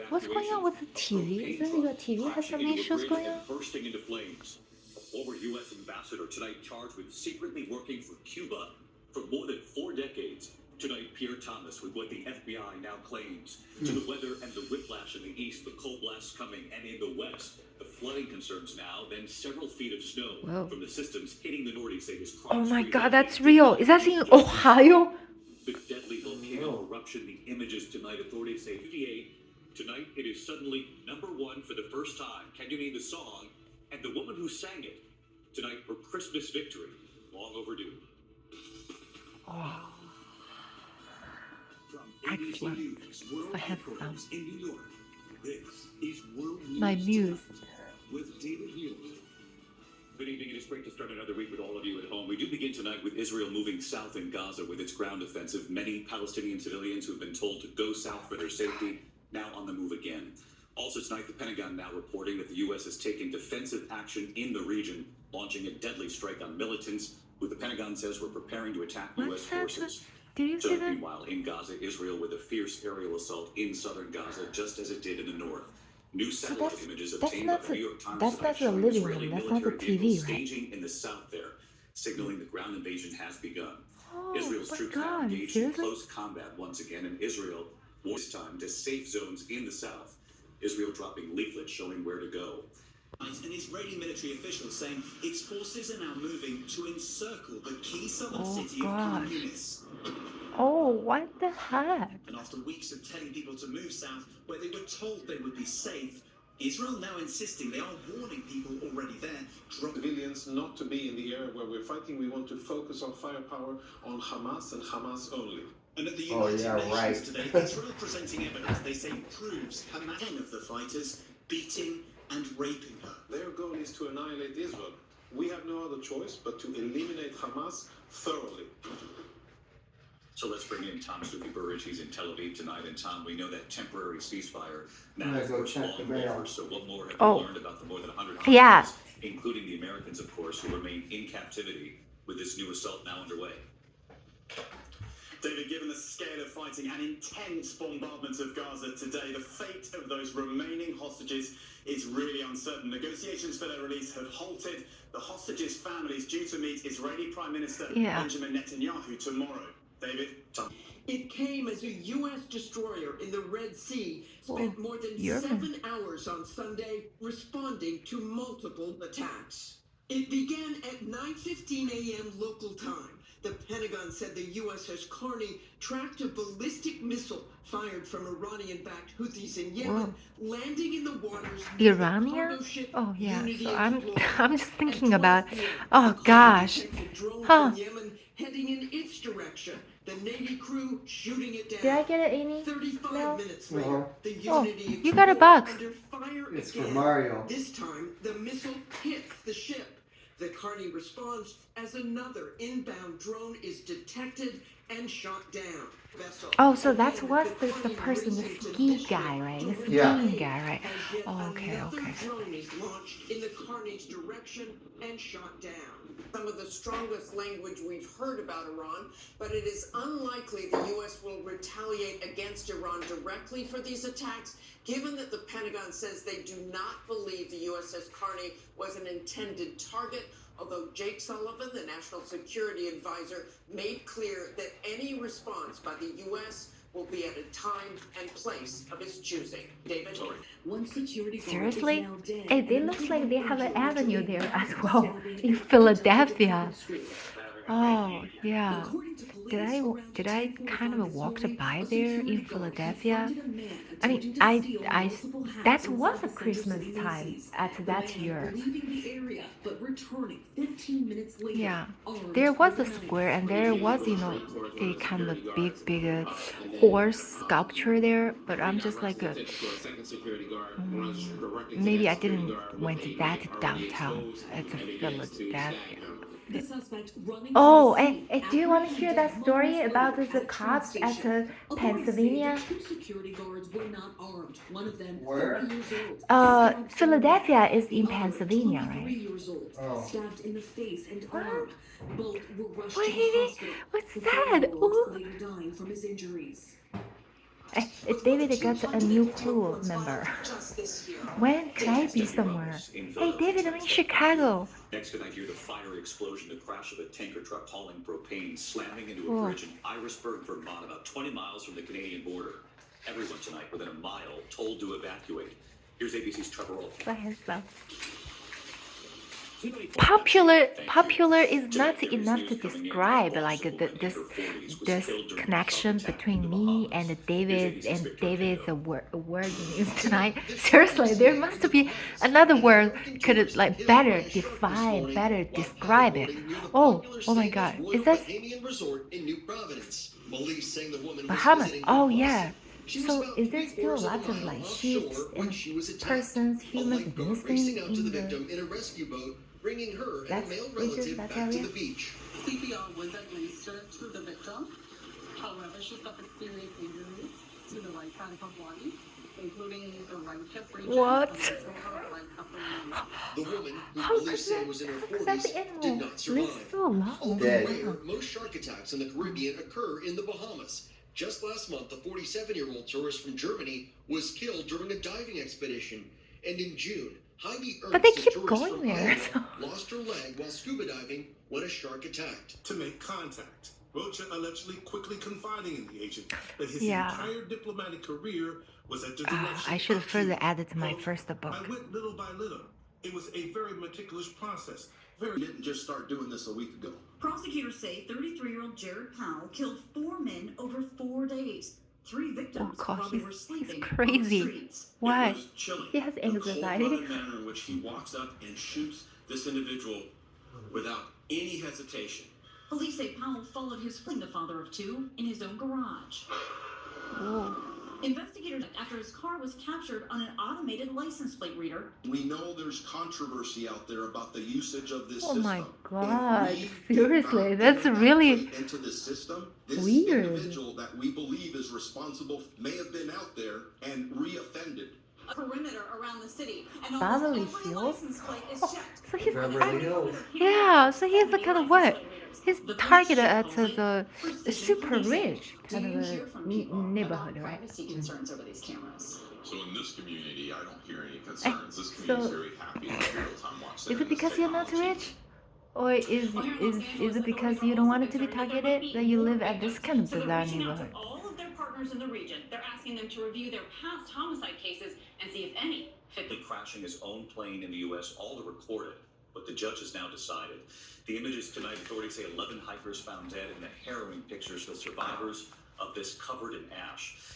What's going on with the TV? Is there a TV has some issues going on? Former U.S. ambassador tonight charged with secretly working for Cuba for more than 4 decades. Tonight, Pierre Thomas with what the FBI now claims. To the weather and the whiplash in the east, the cold blasts coming, and in the west, the flooding concerns now, then several feet of snow from the systems hitting the Nordics. Oh my god, that's real. Is that in Ohio? The deadly volcano eruption, the images tonight, authorities say 58. Tonight, it is suddenly #1 for the first time. Can you name the song? And the woman who sang it. Tonight, her Christmas victory, long overdue. Oh. Excellent. I have some. My muse. With David Healy. Good evening. It is great to start another week with all of you at home. We do begin tonight with Israel moving south in Gaza with its ground offensive. Many Palestinian civilians who have been told to go south for their safety now on the move again. Also tonight, the Pentagon now reporting that the U.S. is taking defensive action in the region, launching a deadly strike on militants who the Pentagon says were preparing to attack U.S. forces. Did you see that? Meanwhile, in Gaza, Israel with a fierce aerial assault in southern Gaza, just as it did in the north. New satellite images obtained by the New York Times that's not the living room. That's not the TV, right? Staging in the south there, signaling the ground invasion has begun. Oh, Israel's my troops God, now engaged seriously? in close combat once again, and Israel warns time to safe zones in the south. Israel dropping leaflets showing where to go. An Israeli military official saying its forces are now moving to encircle the key southern city of Khan Yunis. Oh, what the heck? And after weeks of telling people to move south where they were told they would be safe, Israel now insisting they are warning people already there. Civilians not to be in the area where we're fighting. We want to focus our firepower on Hamas and Hamas only. And at the United Nations today, Israel presenting evidence they say proves Hamas 10 of the fighters beating and raping her. Their goal is to annihilate Israel. We have no other choice but to eliminate Hamas thoroughly. So let's bring in Tom Sufi-Burridge. He's in Tel Aviv tonight. And Tom, we know that temporary ceasefire now is long over. So what more have you learned about the more than 100 hostages, including the Americans, of course, who remain in captivity with this new assault now underway? David, given the scale of fighting and intense bombardment of Gaza today, the fate of those remaining hostages is really uncertain. Negotiations for their release have halted. The hostages' families due to meet Israeli Prime Minister Benjamin Netanyahu tomorrow. David? It came as a U.S. destroyer in the Red Sea spent more than 7 hours on Sunday responding to multiple attacks. It began at 9:15 a.m. local time. The Pentagon said the USS Carney tracked a ballistic missile fired from Iranian-backed Houthis in Yemen, landing in the waters. Iranian? Oh yeah. So I'm just thinking about. Oh gosh. Huh. Heading in its direction. The Navy crew shooting it down. Did I get any? 35 minutes later, the Unity you got a box. under fire it's again. for Mario. This time, the missile hits the ship. The Carney responds as another inbound drone is detected and shot down. Oh, so that's what the person, the ski guy, right? The skiing guy, right? Oh, okay. Drone is launched in the Carney's direction and shot down. Some of the strongest language we've heard about Iran, but it is unlikely the U.S. will retaliate against Iran directly for these attacks, given that the Pentagon says they do not believe the USS Carney was an intended target, although Jake Sullivan, the National Security Advisor, made clear that any response by the U.S. will be at a time and place of his choosing. David? Seriously? It looks like they have an avenue there as well in Philadelphia. Oh, yeah. Did I kind of walked by there in Philadelphia? I mean, that was a Christmas time at that year. Yeah, there was a square and there was, a kind of big horse sculpture there. But I'm just like, maybe I didn't went to that downtown. It's a Philadelphia. Oh, do you want to hear that story about the cops at Pennsylvania? Where? Philadelphia is in Pennsylvania, right? Oh. What's that? Ooh. David got a new crew member. Just this year. When can I be somewhere? Hey, David, I'm in Chicago. Next tonight, hear the fiery explosion, the crash of a tanker truck hauling propane slamming into a Cool. bridge in Irisburg, Vermont, about 20 miles from the Canadian border. Everyone tonight within a mile told to evacuate. Here's ABC's Trevor Olson. Go ahead, Bob. Popular is not enough to describe like this connection between me and David's word news tonight. Seriously, there must be another word could like better define, better describe it. Oh my God, is that Bahamas? Oh yeah. So is there still lots of like sheep and persons, humans missing in the? Bringing her and That's a male region, relative that back to area? the beach. CPR was administered to the victim. However, she suffered serious injuries to the right side of her body, including the right hip region. What? And also her right upper limb. The woman, who How police could say was in her that 40s, the did animal not live survive. so long? Although Dead. rare, most shark attacks in the Caribbean occur in the Bahamas. Just last month, a 47-year-old tourist from Germany was killed during a diving expedition. And in June, Heidi Ernst, But they a keep tourist going from there, Iowa, lost her leg while scuba diving when a shark attacked. To make contact. Rocha allegedly quickly confiding in the agent that his Yeah. entire diplomatic career was at the direction I should have of further Cuba. added to my Quote, first I book. went little by little. It was a very meticulous process. We didn't just start doing this a week ago. Prosecutors say 33-year-old Jared Powell killed 4 men over 4 days. 3 victims Oh God, while they were he's sleeping crazy. on the streets. Why? It was chilling. He has The anxiety. cold-blooded manner in which he walks up and shoots this individual without any hesitation. Police say Powell followed his fling, the father of 2, in his own garage. Whoa. Investigators after his car was captured on an automated license plate reader. We know there's controversy out there about the usage of this Oh system. my If God, we seriously, did not that's penetrate really into this system. This weird. individual that we believe is responsible may have been out there and re-offended. A perimeter around the city, and Bodily almost every fuels? license plate is Oh, checked. so he's Beverly Hills. yeah, so he's the kind of what? He's targeted at the super rich kind of a neighborhood, right? Privacy concerns over these cameras. So in this community, I don't hear any Eh, concerns. This community is so very happy with real-time watch. is it because you're not rich? Or is it because you don't want it to be targeted that you live at this kind of So they're bizarre reaching out to neighborhood? all of their partners in the region. They're asking them to review their past homicide cases and see if any fit the Crashing his own plane in the U.S., all to record it. But the judge has now decided. The images tonight, authorities say 11 hikers found dead, and the harrowing pictures of survivors of this covered in ash.